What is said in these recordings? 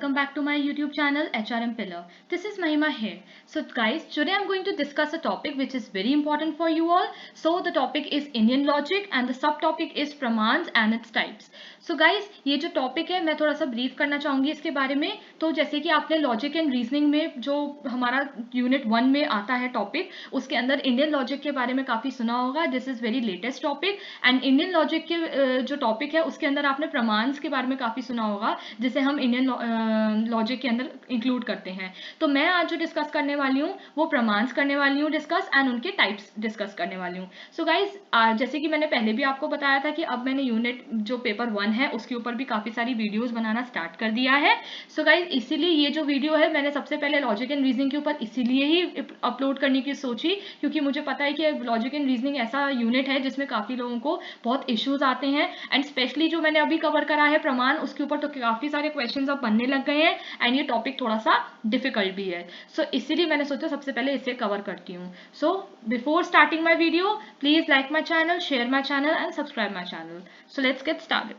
welcome back to my YouTube channel HRM Pillar. This is Mahima here. So guys, today I'm going to discuss a topic which is very important for you all. So the topic is Indian logic and the subtopic is pramans and its types. So guys, ये जो topic है मैं थोड़ा सा brief करना चाहूँगी इसके बारे में. तो जैसे कि आपने लॉजिक एंड रीजनिंग में जो हमारा यूनिट 1 में आता है टॉपिक, उसके अंदर इंडियन लॉजिक के बारे में काफ़ी सुना होगा. This is very latest topic. And Indian logic के जो टॉपिक है उसके अंदर आपने प्रमान्स के बारे में काफ़ी सुना होगा, जिसे हम इंडियन लॉजिक के अंदर इंक्लूड करते हैं. तो मैं आज जो डिस्कस करने वाली हूँ वो प्रमान्स करने वाली हूँ डिस्कस, एंड उनके टाइप्स डिस्कस करने वाली हूँ. सो गाइज, जैसे कि मैंने पहले भी आपको बताया था कि अब मैंने यूनिट जो पेपर 1 है उसके ऊपर भी काफ़ी सारी वीडियोस बनाना स्टार्ट कर दिया है. सो गाइज, इसीलिए ये जो वीडियो है मैंने सबसे पहले लॉजिक एंड रीजनिंग के ऊपर इसीलिए ही अपलोड करने की सोची, क्योंकि मुझे पता है कि लॉजिक एंड रीजनिंग ऐसा यूनिट है जिसमें काफ़ी लोगों को बहुत इश्यूज आते हैं. एंड स्पेशली जो मैंने अभी कवर करा है प्रमाण, उसके ऊपर तो काफ़ी सारे क्वेश्चंस अब बनने लग गए हैं एंड ये टॉपिक थोड़ा सा डिफिकल्ट भी है. सो इसीलिए मैंने सोचा सबसे पहले इसे कवर करती हूँ. So before starting my video, please like my channel, share my channel and subscribe my channel. So let's get started.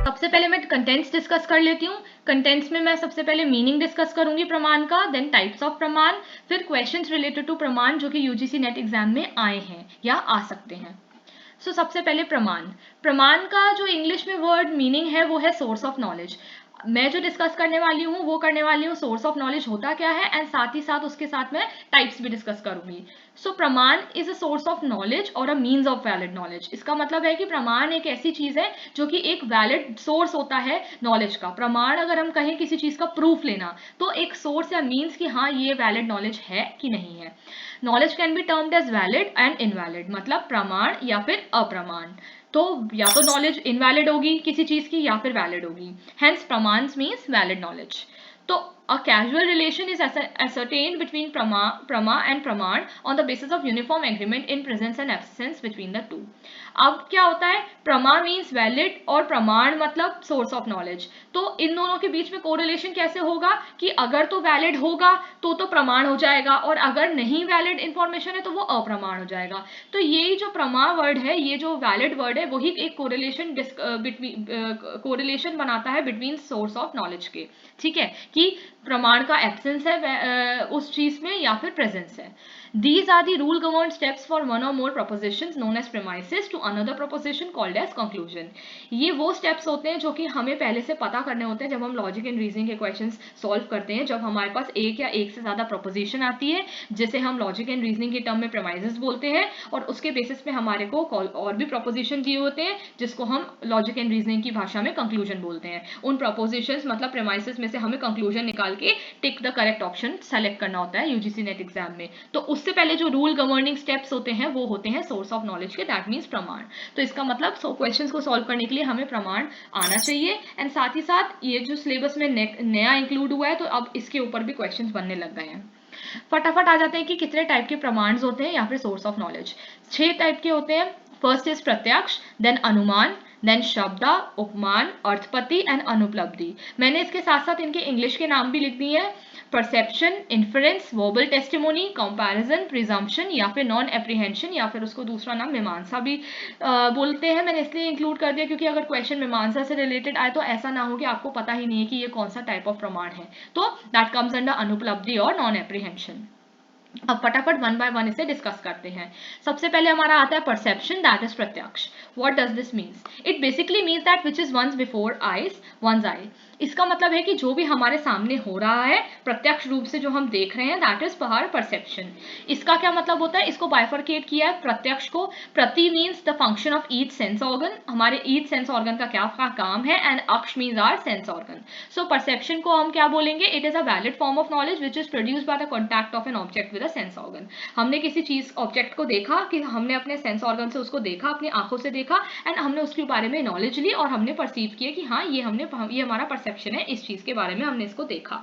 सबसे पहले मैं कंटेंट्स डिस्कस कर लेती हूँ. कंटेंट्स में मैं सबसे पहले मीनिंग डिस्कस करूंगी प्रमाण का, देन टाइप्स ऑफ प्रमाण, फिर क्वेश्चंस रिलेटेड टू प्रमाण जो कि यूजीसी नेट एग्जाम में आए हैं या आ सकते हैं. सो सबसे पहले प्रमाण. प्रमाण का जो इंग्लिश में वर्ड मीनिंग है वो है सोर्स ऑफ नॉलेज. मैं जो डिस्कस करने वाली हूँ वो करने वाली हूँ सोर्स ऑफ नॉलेज होता क्या है, एंड साथ ही साथ उसके साथ मैं टाइप्स भी डिस्कस करूंगी. So pramana is a source of knowledge और a means of valid knowledge. इसका मतलब है कि प्रमाण एक ऐसी चीज है जो कि एक वैलिड सोर्स होता है नॉलेज का. प्रमाण अगर हम कहें किसी चीज का प्रूफ लेना, तो एक सोर्स या मीन्स कि हाँ ये वैलिड नॉलेज है कि नहीं है. Knowledge can be termed as valid and invalid, मतलब प्रमाण या फिर अप्रमाण. तो या तो नॉलेज इनवैलिड होगी किसी चीज की या फिर वैलिड होगी. Hence pramanas means valid knowledge. तो a causal relation is ascertained between prama and praman on the basis of uniform agreement in presence and absence between the two. अब क्या होता है, प्रमा मीन्स वैलिड और प्रमाण मतलब सोर्स ऑफ नॉलेज. तो इन दोनों के बीच में कोरिलेशन कैसे होगा कि अगर तो वैलिड होगा तो प्रमाण हो जाएगा, और अगर नहीं वैलिड इंफॉर्मेशन है तो वो अप्रमाण हो जाएगा. तो यही जो प्रमा वर्ड है, ये जो वैलिड वर्ड है, वही एक कोरिलेशन बनाता है बिटवीन सोर्स ऑफ नॉलेज के. ठीक है, कि प्रमाण का एब्सेंस है उस चीज में या फिर प्रेजेंस है. These are the rule governed steps for one or more propositions known as premises to another proposition called as conclusion. ये वो steps होते हैं जो कि हमें पहले से पता करने होते हैं जब हम लॉजिक एंड रीजनिंग के क्वेश्चंस सॉल्व करते हैं. जब हमारे पास एक या एक से ज्यादा प्रोपोजिशन आती है, जिसे हम लॉजिक एंड रीजनिंग के टर्म में प्रेमाइसेस बोलते हैं, और उसके बेसिस पे हमारे को और भी प्रोपोजिशन दिए होते हैं जिसको हम लॉजिक एंड रीजनिंग की भाषा में कंक्लूजन बोलते हैं. उन प्रोपोजिशंस मतलब प्रेमाइसेस में से हमें कंक्लूजन निकाल के tick the correct option select करना होता है यूजीसी नेट एग्जाम में. तो उससे पहले जो रूल गवर्निंग स्टेप्स होते हैं वो होते हैं सोर्स ऑफ नॉलेज के, दैट मीन्स प्रमाण. तो इसका मतलब क्वेश्चंस को सॉल्व करने के लिए हमें प्रमाण आना चाहिए. एंड साथ ही साथ ये जो सिलेबस में नया इंक्लूड हुआ है, तो अब इसके ऊपर भी क्वेश्चंस बनने लग गए हैं. फटाफट आ जाते हैं कि कितने टाइप के प्रमाण होते हैं या फिर सोर्स ऑफ नॉलेज. 6 टाइप के होते हैं. फर्स्ट इज प्रत्यक्ष, देन अनुमान, देन शब्द, उपमान, अर्थपति एंड अनुपलब्धि. मैंने इसके साथ साथ इनके इंग्लिश के नाम भी लिख दिए हैं. Perception, inference, verbal testimony, comparison, presumption या फिर नॉन एप्रीहेंशन, या फिर उसको दूसरा नाम मीमांसा भी बोलते हैं. मैंने इसलिए इंक्लूड कर दिया क्योंकि अगर क्वेश्चन मीमांसा से रिलेटेड आए तो ऐसा ना हो कि आपको पता ही नहीं है कि ये कौन सा टाइप ऑफ प्रमाण है. तो दैट कम्स अंडर अनुपलब्धि और नॉन एप्रीहेंशन. अब फटाफट वन बाय वन इसे डिस्कस करते हैं. सबसे पहले हमारा आता है परसेप्शन, दैट इज प्रत्यक्ष. What does this means? It basically means that which is once before eyes, once eye. इसका मतलब है कि जो भी हमारे सामने हो रहा है प्रत्यक्ष रूप से जो हम देख रहे हैं, दैट इज आवर परसेप्शन. इसका क्या मतलब होता है? इसको बाइफरकेट किया है प्रत्यक्ष को. प्रति means the function of each sense organ. हमारे ईच सेंस ऑर्गन का क्या काम है, एंड अक्ष means our sense organ. So perception को हम क्या बोलेंगे? It is a valid form of knowledge which is produced by the contact of an object with a sense organ. हमने किसी चीज ऑब्जेक्ट को देखा, कि हमने अपने सेंस ऑर्गन से उसको देखा, अपनी आंखों से देखा, एंड हमने उसके बारे में नॉलेज ली और हमने परसीव किया कि हाँ ये हमारा परसेप्शन है इस चीज के बारे में, हमने इसको देखा।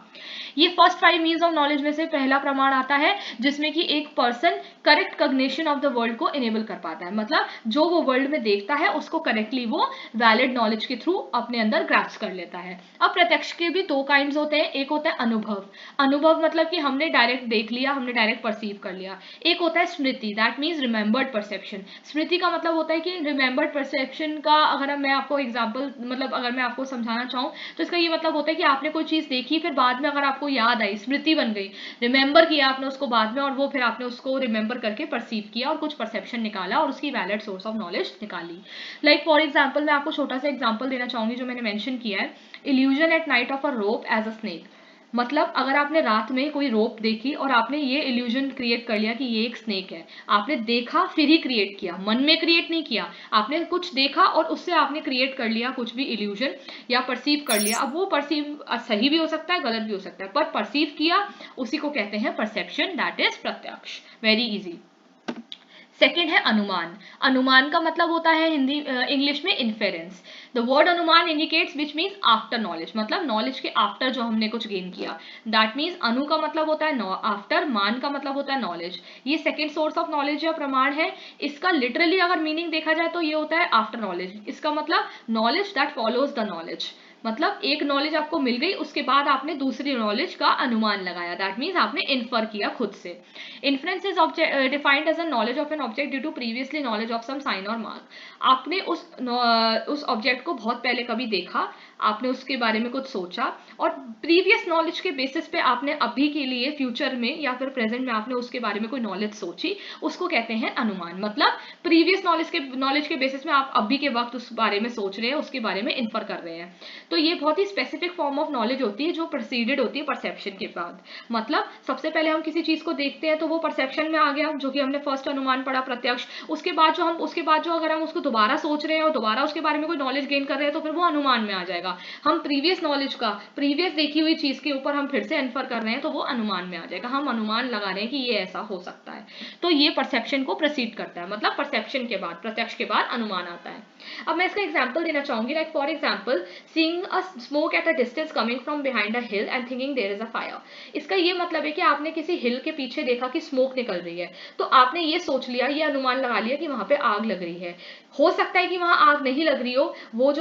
ये फर्स्ट 5 मीन्स ऑफ नॉलेज में से पहला प्रमाण आता है जिसमें कि एक person correct cognition of the world को इनेबल कर पाता है, मतलब जो वो वर्ल्ड में देखता है उसको करेक्टली वो वैलिड नॉलेज के थ्रू अपने अंदर ग्रास्प कर लेता है। अब प्रत्यक्ष के भी दो काइंड्स होते हैं, एक होता है अनुभव, अनुभव मतलब कि हमने डायरेक्ट देख लिया, हमने डायरेक्ट परसीव कर लिया। एक होता है स्मृति, दैट मीन्स रिमेंबर्ड परसेप्शन। स्मृति का मतलब होता है कि रिमेंबर्ड परसेप्शन का अगर मैं आपको एग्जाम्पल मतलब अगर मैं आपको समझाना चाहूँ तो इसका ये मतलब होता है कि आपने कोई चीज देखी, फिर बाद में अगर आपको याद आई, स्मृति बन गई, रिमेंबर किया आपने उसको बाद में, और वो फिर आपने उसको रिमेंबर करके परसीव किया और कुछ परसेप्शन निकाला और उसकी वैलिड सोर्स ऑफ नॉलेज निकाली। लाइक फॉर एग्जाम्पल मैं आपको छोटा सा एग्जाम्पल देना चाहूंगी जो मैंने मेंशन किया है, illusion at night of a rope as a snake. मतलब अगर आपने रात में कोई रोप देखी और आपने ये इल्यूजन क्रिएट कर लिया कि ये एक स्नेक है, आपने देखा फिर ही क्रिएट किया, मन में क्रिएट नहीं किया, आपने कुछ देखा और उससे आपने क्रिएट कर लिया कुछ भी इल्यूजन या परसीव कर लिया। अब वो परसीव सही भी हो सकता है, गलत भी हो सकता है, पर परसीव किया उसी को कहते हैं परसेप्शन, दैट इज प्रत्यक्ष। Very easy. सेकेंड है अनुमान। अनुमान का मतलब होता है हिंदी इंग्लिश में इन्फेरेंस। द वर्ड अनुमान indicates which means after knowledge, मतलब नॉलेज के आफ्टर जो हमने कुछ गेन किया, दैट मीन्स अनु का मतलब होता है आफ्टर, मान का मतलब होता है नॉलेज। ये सेकेंड सोर्स ऑफ नॉलेज या प्रमाण है। इसका लिटरली अगर मीनिंग देखा जाए तो ये होता है आफ्टर नॉलेज। इसका मतलब knowledge that follows the knowledge, मतलब एक नॉलेज आपको मिल गई उसके बाद आपने दूसरी नॉलेज का अनुमान लगाया, दैट मीन्स आपने इन्फर किया खुद से। Inference is defined as a knowledge of an object due to previously knowledge of some sign और मार्क। आपने उस ऑब्जेक्ट को बहुत पहले कभी देखा, आपने उसके बारे में कुछ सोचा और प्रीवियस नॉलेज के बेसिस पे आपने अभी के लिए फ्यूचर में या फिर प्रेजेंट में आपने उसके बारे में कोई नॉलेज सोची, उसको कहते हैं अनुमान। मतलब प्रीवियस नॉलेज के बेसिस में आप अभी के वक्त उस बारे में सोच रहे हैं, उसके बारे में इन्फर कर रहे हैं। तो ये बहुत ही स्पेसिफिक फॉर्म ऑफ नॉलेज होती है जो प्रेसीडेड होती है परसेप्शन के बाद। मतलब सबसे पहले हम किसी चीज को देखते हैं तो वो परसेप्शन में आ गया, जो कि हमने फर्स्ट अनुमान पढ़ा प्रत्यक्ष। उसके बाद जो अगर हम उसको दोबारा सोच रहे हैं और दोबारा उसके बारे में कोई नॉलेज गेन कर रहे हैं तो फिर वो अनुमान में आ जाएगा। हम प्रीवियस नॉलेज का प्रीवियस देखी हुई चीज के ऊपर हम फिर से इन्फर कर रहे हैं तो वो अनुमान में आ जाएगा, हम अनुमान लगा रहे हैं कि ये ऐसा हो सकता है। तो ये परसेप्शन को प्रोसीड करता है, मतलब परसेप्शन के बाद प्रत्यक्ष के बाद अनुमान आता है। अब मैं इसका एग्जांपल देना चाहूंगी, like for example seeing a smoke at a distance coming from behind a hill and thinking there is a fire. इसका ये मतलब है कि आपने किसी हिल के पीछे देखा कि स्मोक निकल रही है, तो आपने ये सोच लिया, ये अनुमान लगा लिया कि वहां पे आग लग रही है। हो सकता है कि वहां आग नहीं लग रही हो, वो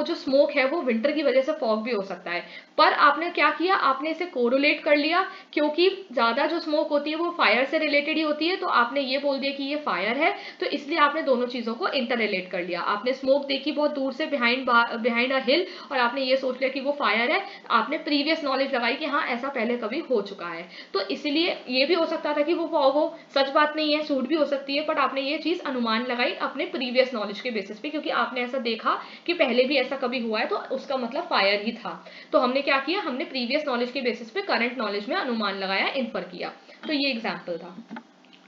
जो स्मोक है वो विंटर की वजह से फॉग भी हो सकता है, पर आपने क्या किया, आपने इसे कोरिलेट कर लिया, क्योंकि ज्यादा जो स्मोक होती है वो फायर से रिलेटेड ही होती है, तो आपने ये बोल दिया कि ये फायर है, तो इसलिए आपने दोनों चीजों को इंटर रिलेट कर लिया। आपने स्मोक देखी बहुत दूर से बिहाइंड अ हिल और आपने ये सोच लिया कि वो फायर है, आपने प्रीवियस नॉलेज लगाई कि हाँ ऐसा पहले कभी हो चुका है, तो इसलिए ये भी हो सकता था कि वो फॉग हो, सच बात नहीं है, सूट भी हो सकती है, बट आपने ये चीज अनुमान लगाई अपने प्रीवियस नॉलेज के बेसिस पे, क्योंकि आपने ऐसा देखा कि पहले भी ऐसा कभी हुआ है, तो उसका मतलब फायर ही था। तो हमने क्या किया, हमने प्रीवियस नॉलेज के बेसिस पे करंट नॉलेज में अनुमान लगाया, इन्फर किया। तो ये एग्जाम्पल था।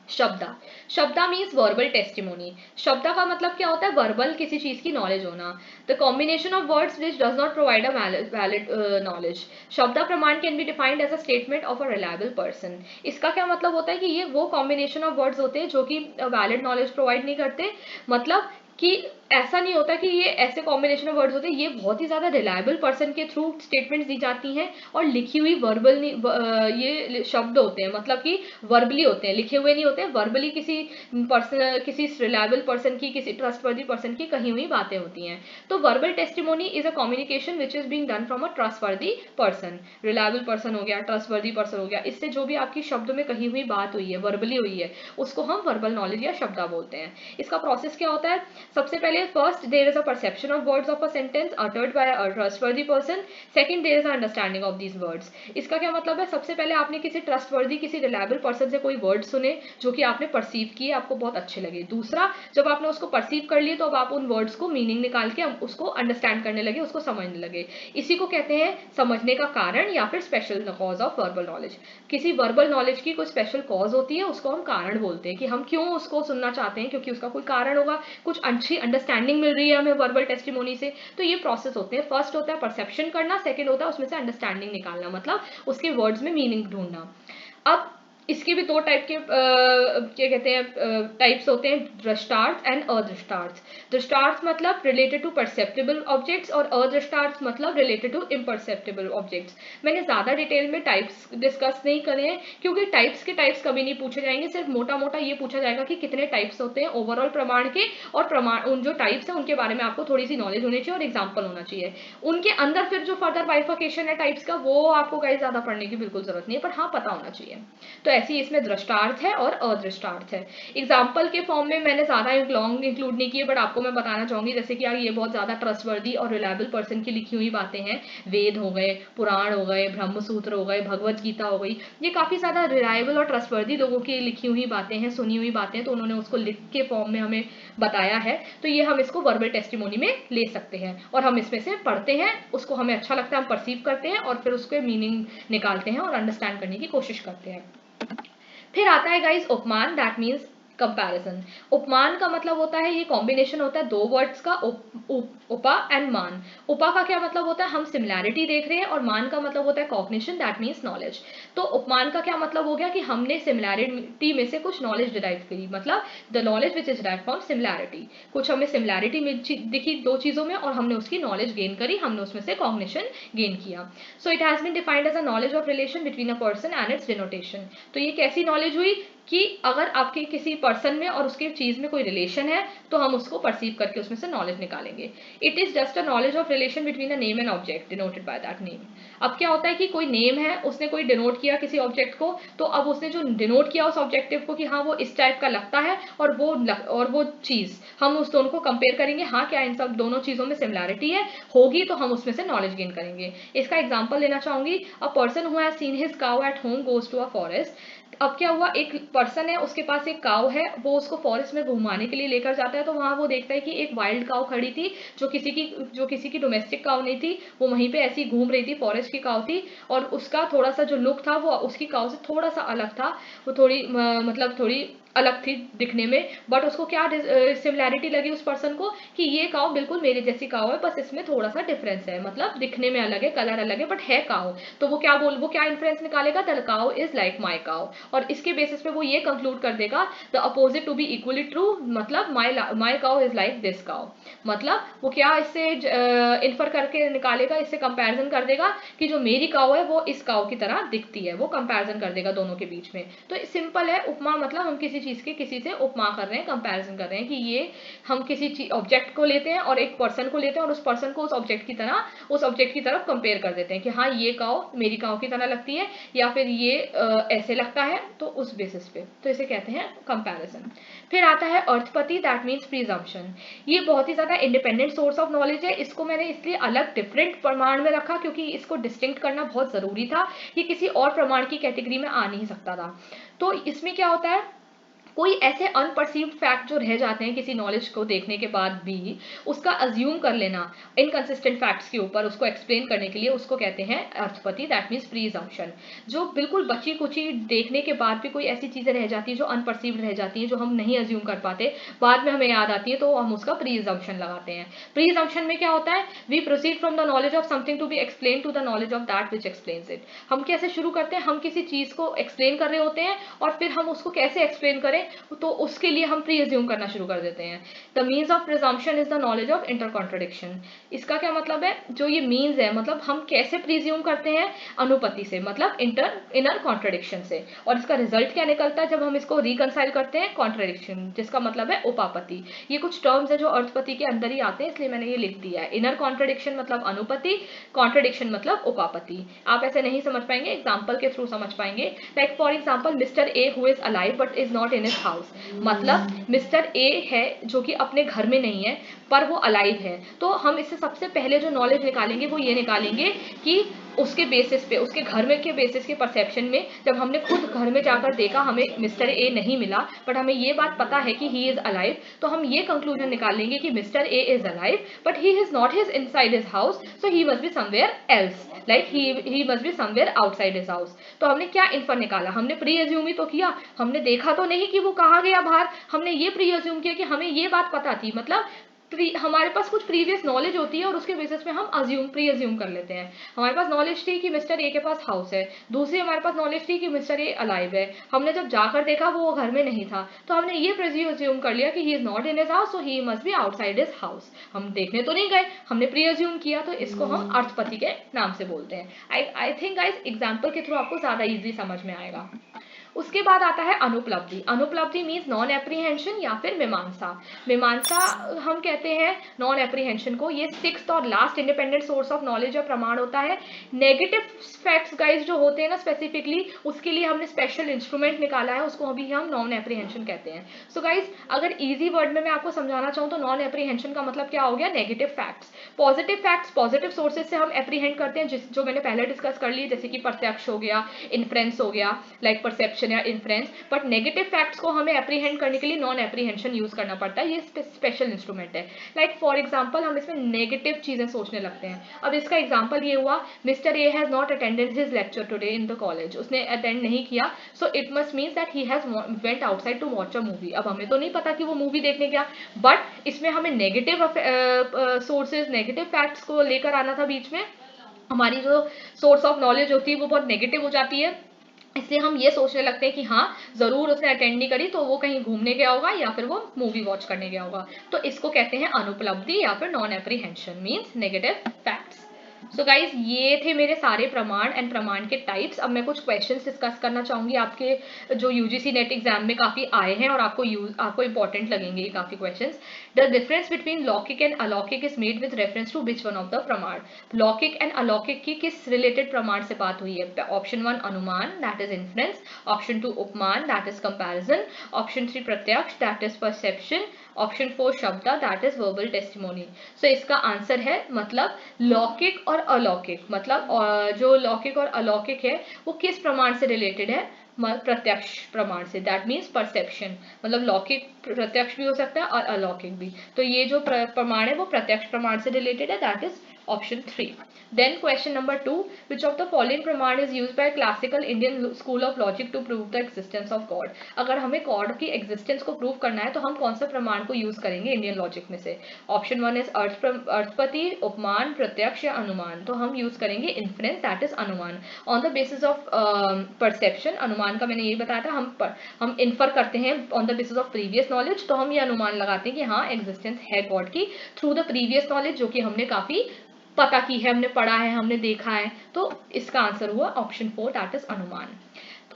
शब्दा, शब्दा मीन्स वर्बल टेस्टिमोनी। शब्दा का मतलब क्या होता है, वर्बल किसी चीज की नॉलेज होना। The combination of words which does not provide a valid knowledge. Shabda pramana can be defined as a statement of a reliable person. इसका क्या मतलब होता है कि ये वो कॉम्बिनेशन ऑफ वर्ड्स होते हैं जो कि वैलिड नॉलेज प्रोवाइड नहीं करते, मतलब कि ऐसा नहीं होता कि ये ऐसे कॉम्बिनेशन ऑफ वर्ड्स होते हैं, ये बहुत ही ज्यादा रिलायबल पर्सन के थ्रू स्टेटमेंट्स दी जाती हैं और लिखी हुई वर्बल ये शब्द होते हैं, मतलब कि वर्बली होते हैं, लिखे हुए नहीं होते हैं, वर्बली किसी रिलायबल पर्सन की, किसी ट्रस्टवर्दी पर्सन की कही हुई बातें होती हैं। तो verbal testimony is a communication which is being done from a trustworthy person. Reliable person हो गया, ट्रस्टवर्दी पर्सन हो गया, इससे जो भी आपकी शब्द में कही हुई बात हुई है, वर्बली हुई है, उसको हम वर्बल नॉलेज या शब्दा बोलते हैं। इसका प्रोसेस क्या होता है, सबसे पहले first there is a perception of words of a sentence uttered by a trustworthy person. Second there is a understanding of these words. इसका क्या मतलब है, सबसे पहले आपने किसी ट्रस्टवर्दी, किसी रिलायबल पर्सन से कोई वर्ड सुने जो कि आपने परसीव किए, आपको बहुत अच्छे लगे। दूसरा, जब आपने उसको परसीव कर लिए तो अब आप उन वर्ड्स को मीनिंग निकाल के उसको अंडरस्टैंड करने लगे, उसको समझने लगे। इसी को कहते हैं समझने का कारण या फिर special cause of verbal knowledge. किसी वर्बल नॉलेज की कोई स्पेशल कॉज होती है, उसको हम कारण बोलते हैं कि हम क्यों उसको सुनना चाहते हैं, क्योंकि उसका कोई कारण होगा, कुछ अच्छी अंडरस्टैंडिंग मिल रही है हमें वर्बल टेस्टिमोनी से। तो ये प्रोसेस होते हैं, फर्स्ट होता है परसेप्शन करना, सेकंड होता है उसमें से अंडरस्टैंडिंग निकालना, मतलब उसके वर्ड्स में मीनिंग ढूंढना। अब इसके भी दो टाइप के क्या कहते हैं टाइप्स होते हैं, दृष्टार्थ एंड अदृष्टार्थ। दृष्टार्थ मतलब रिलेटेड टू परसेप्टेबल ऑब्जेक्ट्स और अदृष्टार्थ मतलब रिलेटेड टू इम्परसेप्टेबल ऑब्जेक्ट्स। मैंने ज्यादा डिटेल में टाइप्स डिस्कस नहीं करे हैं क्योंकि टाइप्स के टाइप्स कभी नहीं पूछे जाएंगे, सिर्फ मोटा मोटा ये पूछा जाएगा कि कितने टाइप्स होते हैं ओवरऑल प्रमाण के, और प्रमाण उन जो टाइप्स है उनके बारे में आपको थोड़ी सी नॉलेज होनी चाहिए और एग्जाम्पल होना चाहिए। उनके अंदर फिर जो फर्दर बाइफिकेशन है टाइप्स का वो आपको गाइस ज्यादा पढ़ने की बिल्कुल जरूरत नहीं है, पर हाँ पता होना चाहिए। तो ऐसी इसमें दृष्टार्थ है और अदृष्टार्थ है। एग्जाम्पल के फॉर्म में मैंने ज्यादा लॉन्ग इंक्लूड नहीं किए, बट आपको मैं बताना चाहूंगी जैसे कि यार ये बहुत ज्यादा ट्रस्टवर्दी और रिलायबल पर्सन की लिखी हुई बातें हैं। वेद हो गए, पुराण हो गए, ब्रह्म सूत्र हो गए, भगवत गीता हो गई, ये काफी ज्यादा रिलायबल और ट्रस्टवर्दी लोगों की लिखी हुई बातें हैं, सुनी हुई बातें हैं, तो उन्होंने उसको लिख के फॉर्म में हमें बताया है, तो ये हम इसको वर्बल टेस्टिमोनी में ले सकते हैं और हम इसमें से पढ़ते हैं, उसको हमें अच्छा लगता है हम परसीव करते हैं और फिर उसके मीनिंग निकालते हैं और अंडरस्टैंड करने की कोशिश करते हैं। फिर आता है गाइस उपमान, दैट मीन्स कंपैरिजन। उपमान का मतलब होता है, ये कॉम्बिनेशन होता है दो वर्ड्स का, उपा एंड मान। उपा का क्या मतलब होता है, हम सिमिलैरिटी देख रहे हैं, और मान का मतलब होता है कॉग्निशन, दैट मीन्स नॉलेज। तो उपमान का क्या मतलब हो गया कि हमने सिमिलैरिटी में से कुछ नॉलेज डिराइव करी, मतलब the knowledge which is derive from similarity. कुछ हमें सिमिलैरिटी दिखी दो चीजों में और हमने उसकी नॉलेज गेन करी, हमने उसमें से कॉग्निशन गेन किया। So it has been defined as a knowledge of relation between a person and its denotation. तो ये कैसी नॉलेज हुई कि अगर आपके किसी पर्सन में और उसके चीज में कोई रिलेशन है तो हम उसको परसीव करके उसमें से नॉलेज निकालेंगे। It is just a knowledge of relation between a name and object denoted by that name. अब क्या होता है कि कोई नेम है, उसने कोई डिनोट किया किसी ऑब्जेक्ट को, तो अब उसने जो डिनोट किया उस ऑब्जेक्टिव को कि हाँ वो इस टाइप का लगता है, और वो चीज हम उस दोनों को कंपेयर करेंगे, हाँ क्या इन सब दोनों चीजों में सिमिलैरिटी है, होगी तो हम उसमें से नॉलेज गेन करेंगे। इसका एग्जांपल लेना चाहूंगी, a person who has seen his cow at home goes to a forest. अब क्या हुआ, एक पर्सन है उसके पास एक काव है, वो उसको फॉरेस्ट में घुमाने के लिए लेकर जाता है, तो वहां वो देखता है कि एक वाइल्ड काव खड़ी थी जो किसी की डोमेस्टिक काव नहीं थी, वो वहीं पे ऐसी घूम रही थी, फॉरेस्ट की काव थी, और उसका थोड़ा सा जो लुक था वो उसकी काव से थोड़ा सा अलग था, वो थोड़ी मतलब थोड़ी अलग थी दिखने में, बट उसको क्या सिमिलैरिटी लगी उस पर्सन को कि ये काव बिल्कुल मेरे जैसी काव है, बस इसमें थोड़ा सा डिफरेंस है, मतलब दिखने में अलग है, कलर अलग है, बट है काव। तो वो क्या इन्फ्रेंस निकालेगा, द काव इज लाइक माई काव, और इसके बेसिस पे वो ये कंक्लूड कर देगा the opposite to be equally true, मतलब माई काव इज लाइक दिस काव। मतलब वो क्या इससे इन्फर करके निकालेगा, इससे कंपैरिजन कर देगा कि जो मेरी काव है वो इस काव की तरह दिखती है, वो कंपैरिजन कर देगा दोनों के बीच में। तो सिंपल है, उपमा मतलब हम किसी चीज के किसी से उपमा कर रहे हैं, कंपैरिजन कर रहे हैं कि ये हम किसी ऑब्जेक्ट को लेते हैं और एक पर्सन को लेते हैं और उस पर्सन को उस ऑब्जेक्ट की तरफ कंपेयर कर देते हैं कि हाँ ये काव मेरी काव की तरह लगती है, या फिर ये ऐसे लगता है, तो उस बेसिस पे, तो इसे कहते हैं कंपैरिजन। फिर आता है अर्थपति, दैट मीन्स प्रिजम्पशन। ये बहुत ही ज्यादा इंडिपेंडेंट सोर्स ऑफ नॉलेज है, इसको मैंने इसलिए अलग डिफरेंट प्रमाण में रखा क्योंकि इसको डिस्टिंक्ट करना बहुत जरूरी था, ये किसी और प्रमाण की कैटेगरी में आ नहीं सकता था। तो इसमें क्या होता है, कोई ऐसे अनपरसीव्ड फैक्ट जो रह जाते हैं किसी नॉलेज को देखने के बाद भी, उसका अज्यूम कर लेना इनकंसिस्टेंट फैक्ट्स के ऊपर, उसको एक्सप्लेन करने के लिए, उसको कहते हैं अर्थपति, दैट मीन्स प्रीजम्पशन। जो बिल्कुल बची कुची देखने के बाद भी कोई ऐसी चीजें रह जाती है जो अनपरसीव्ड रह जाती है, जो हम नहीं अज्यूम कर पाते, बाद में हमें याद आती है, तो हम उसका प्रीजम्पशन लगाते हैं। प्रीजम्पशन में क्या होता है, we proceed from the knowledge of something to be explain to the knowledge of that which explains it. हम कैसे शुरू करते हैं, हम किसी चीज को एक्सप्लेन कर रहे होते हैं और फिर हम उसको कैसे एक्सप्लेन करें, तो उसके लिए हम प्री अज्यूम करना शुरू कर देते हैं। The means of presumption is the knowledge of inter contradiction. इसका क्या मतलब है, जो ये मीन्स है, मतलब हम कैसे प्रीज्यूम करते हैं, अनुपति से, मतलब इनर कॉन्ट्रडिक्शन से, और इसका रिजल्ट क्या निकलता है जब हम इसको रिकंसाइल करते हैं, कॉन्ट्रडिक्शन, जिसका मतलब है उपापति। ये कुछ टर्म्स है जो अर्थपति के अंदर ही आते हैं, इसलिए मैंने ये लिख दिया है। इनर कॉन्ट्रडिक्शन मतलब अनुपति, कॉन्ट्रडिक्शन मतलब उपापति। आप ऐसे नहीं समझ पाएंगे, एग्जाम्पल के थ्रू समझ पाएंगे। Like for example, mister A who is alive but is not in his house. मतलब मिस्टर ए है जो कि अपने घर में नहीं है पर वो अलाइव है, तो हम इससे सबसे पहले जो नॉलेज निकालेंगे वो ये निकालेंगे कि उसके बेसिस पे, उसके घर में के बेसिस के परसेप्शन में, जब हमने खुद घर में जाकर देखा हमें मिस्टर ए नहीं मिला, बट हमें ये बात पता है कि ही इज अलाइव, तो हम ये कंक्लूजन निकालेंगे कि mister A is alive but he is not his inside his house, so he must be somewhere else, like he must be somewhere outside his house. तो हमने क्या इन्फर निकाला, हमने प्री अज्यूम ही तो किया, हमने देखा तो नहीं कि वो कहाँ गया बाहर, हमने ये प्री अज्यूम किया कि हमें ये बात पता थी, मतलब हमारे पास कुछ प्रीवियस नॉलेज होती है और उसके बेसिस पे हम प्री अज्यूम कर लेते हैं। हमारे पास नॉलेज थी कि मिस्टर ए के पास हाउस है, दूसरी हमारे पास नॉलेज थी कि मिस्टर ए अलाइव है, हमने जब जाकर देखा वो घर में नहीं था, तो हमने ये प्री अज्यूम कर लिया कि he is not in his house, so he must be outside his house. हम देखने तो नहीं गए, हमने प्री अज्यूम किया, तो इसको हम अर्थपति के नाम से बोलते हैं। आई थिंक गाइस एग्जाम्पल के थ्रू आपको ज्यादा इजी समझ में आएगा। उसके बाद आता है अनुपलब्धि। अनुपलब्धि मीन्स नॉन एप्रीहेंशन या फिर मीमांसा। मीमांसा हम कहते हैं नॉन एप्रीहेंशन को। ये सिक्स्थ और last independent source of knowledge या प्रमाण होता है। नेगेटिव फैक्ट्स गाइज जो होते हैं ना स्पेसिफिकली, उसके लिए हमने स्पेशल इंस्ट्रूमेंट निकाला है, उसको अभी हम नॉन एप्रीहेंशन कहते हैं। सो गाइज अगर इजी वर्ड में मैं आपको समझाना चाहूँ तो नॉन एप्रीहेंशन का मतलब क्या हो गया, negative facts. Positive facts positive sources से हम एप्रीहेंड करते हैं, जो मैंने पहले डिस्कस कर ली, जैसे कि प्रत्यक्ष हो गया, इन्फ्रेंस हो गया, लाइक परसेप्शन या इन्फ्रेंस। बट नेगेटिव फैक्ट्स को हमें एप्रीहेंड करने के लिए नॉन एप्रीहेंशन यूज करना पड़ता है। ये स्पेशल इंस्ट्रूमेंट है। लाइक फॉर एग्जांपल हम इसमें नेगेटिव चीजें सोचने लगते हैं। अब इसका एग्जांपल ये हुआ, mister A has not attended his lecture today in the college. उसने अटेंड नहीं किया, so it must means that he has went outside to watch a movie. अब हमें तो नहीं पता कि वो मूवी देखने गया, बट इसमें हमें नेगेटिव सोर्सेज नेगेटिव फैक्ट्स को लेकर आना था बीच में। हमारी जो सोर्स ऑफ नॉलेज होती है वो बहुत नेगेटिव हो जाती है, इसलिए हम ये सोचने लगते हैं कि हाँ जरूर उसने अटेंड नहीं करी, तो वो कहीं घूमने गया होगा या फिर वो मूवी वॉच करने गया होगा। तो इसको कहते हैं अनुपलब्धि या फिर non apprehension means negative facts. So guys ये थे मेरे सारे प्रमाण एंड प्रमाण के टाइप्स। अब मैं कुछ क्वेश्चंस डिस्कस करना चाहूंगी आपके जो यूजीसी नेट एग्जाम में काफी आए हैं और आपको इंपॉर्टेंट लगेंगे ये काफी questions. The difference between laukik and alaukik is made with reference to which one of the pramana. Laukik and अलौकिक की किस रिलेटेड प्रमाण से बात हुई है? ऑप्शन 1 अनुमान, दैट इज इन्फ्रेंस। ऑप्शन 2 उपमान, दैट इज कंपैरिजन। ऑप्शन 3 प्रत्यक्ष, दैट इज परसेप्शन। ऑप्शन 4 शब्द, दैट इज वर्बल टेस्टिमोनी। सो इसका आंसर है मतलब लौकिक और अलौकिक। मतलब जो लौकिक और अलौकिक है वो किस प्रमाण से रिलेटेड है? प्रत्यक्ष प्रमाण से, दैट मीन्स परसेप्शन। मतलब लौकिक प्रत्यक्ष भी हो सकता है और अलौकिक भी। तो ये जो प्रमाण है वो प्रत्यक्ष प्रमाण से रिलेटेड है, that is option 3. Then question number 2, which of the following प्रमाण is used by classical Indian school of logic to prove the existence of God? अगर हमें गॉड की एग्जिस्टेंस को प्रूव करना है तो हम कौन सा प्रमाण को यूज करेंगे इंडियन लॉजिक में से? ऑप्शन 1 इज अर्थपति, उपमान, प्रत्यक्ष या अनुमान। तो हम यूज करेंगे इन्फ्रेंस, दैट इज अनुमान। On the basis of perception, अनुमान का मैंने ये बताया था, हम इन्फर करते हैं on the basis of previous knowledge. तो हम ये अनुमान लगाते हैं कि हाँ एग्जिस्टेंस है गॉड की थ्रू द प्रीवियस नॉलेज, जो कि हमने काफी पता की है, हमने पढ़ा है, हमने देखा है। तो इसका आंसर हुआ option 4, that is anuman.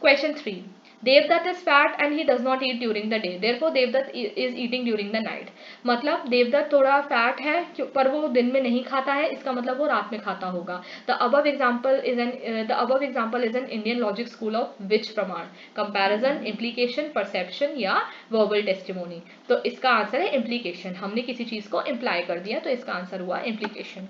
Question 3, Devadatta is fat and he does not eat during the day, therefore Devadatta is eating during the night. मतलब देवदत्त थोड़ा फैट है पर वो दिन में नहीं खाता है, इसका मतलब वो रात में खाता होगा। The above example is an Indian logic school of which प्रमाण? कंपैरिजन, इम्प्लीकेशन, परसेप्शन या वर्बल टेस्टिमोनी। तो इसका आंसर है इम्प्लीकेशन। हमने किसी चीज को इम्प्लाई कर दिया, तो इसका आंसर हुआ implication.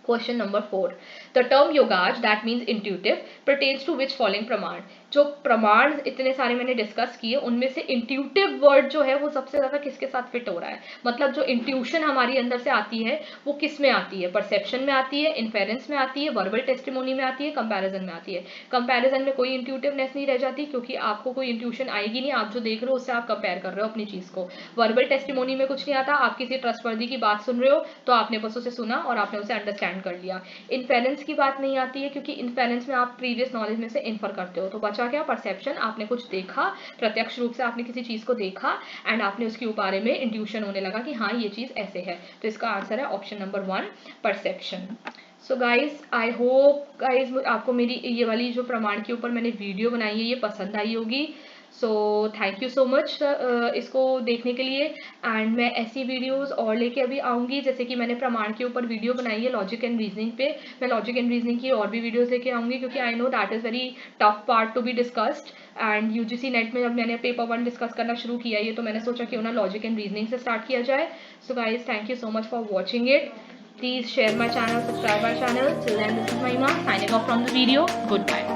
Question number 4. The term yogaj, that means intuitive, pertains to which following प्रमाण? जो प्रमाण इतने सारे मैंने डिस्कस किए उनमें से इंट्यूटिव वर्ड जो है वो सबसे ज्यादा किसके साथ फिट हो रहा है? मतलब जो इंट्यूशन हमारी अंदर से आती है वो किस में आती है? परसेप्शन में आती है, इन्फेरेंस में आती है, वर्बल टेस्टिमोनी में आती है, कंपैरिजन में आती है। कंपैरिजन में कोई इंट्यूटिवनेस नहीं रह जाती क्योंकि आपको कोई इंट्यूशन आएगी नहीं, आप जो देख रहे हो उससे आप कंपेयर कर रहे हो अपनी चीज को। वर्बल टेस्टिमोनी में कुछ नहीं आता, आप किसी ट्रस्टवर्दी की बात सुन रहे हो तो आपने बस उसे सुना और आपने उसे अंडरस्टैंड कर लिया। इन्फेरेंस की बात नहीं आती है क्योंकि इन्फेरेंस में आप प्रीवियस नॉलेज में से इन्फर करते हो। तो बचा क्या? परसेप्शन, आपने कुछ देखा, प्रत्यक्ष रूप से आपने किसी चीज को देखा एंड आपने उसके बारे में इंट्यूशन होने लगा कि हाँ ये चीज ऐसे है। तो इसका आंसर है option number 1, perception. So guys I hope guys आपको मेरी ये वाली जो प्रमाण के ऊपर मैंने वीडियो बनाई है ये पसंद आई होगी। So thank you so much इसको देखने के लिए। एंड मैं ऐसी वीडियोस और लेके अभी आऊँगी, जैसे कि मैंने प्रमाण के ऊपर वीडियो बनाई है लॉजिक एंड रीजनिंग पे, मैं लॉजिक एंड रीजनिंग की और भी वीडियोस लेके आऊँगी क्योंकि I know that is very tough part to be discussed. And UGC net में जब मैंने पेपर 1 डिस्कस करना शुरू किया ये, तो मैंने सोचा क्यों ना लॉजिक एंड रीजनिंग से स्टार्ट किया जाए। So guys thank you so much for watching it. Please share my channel, subscribe my channel. Till then, this is Mahima signing off from the video. Goodbye.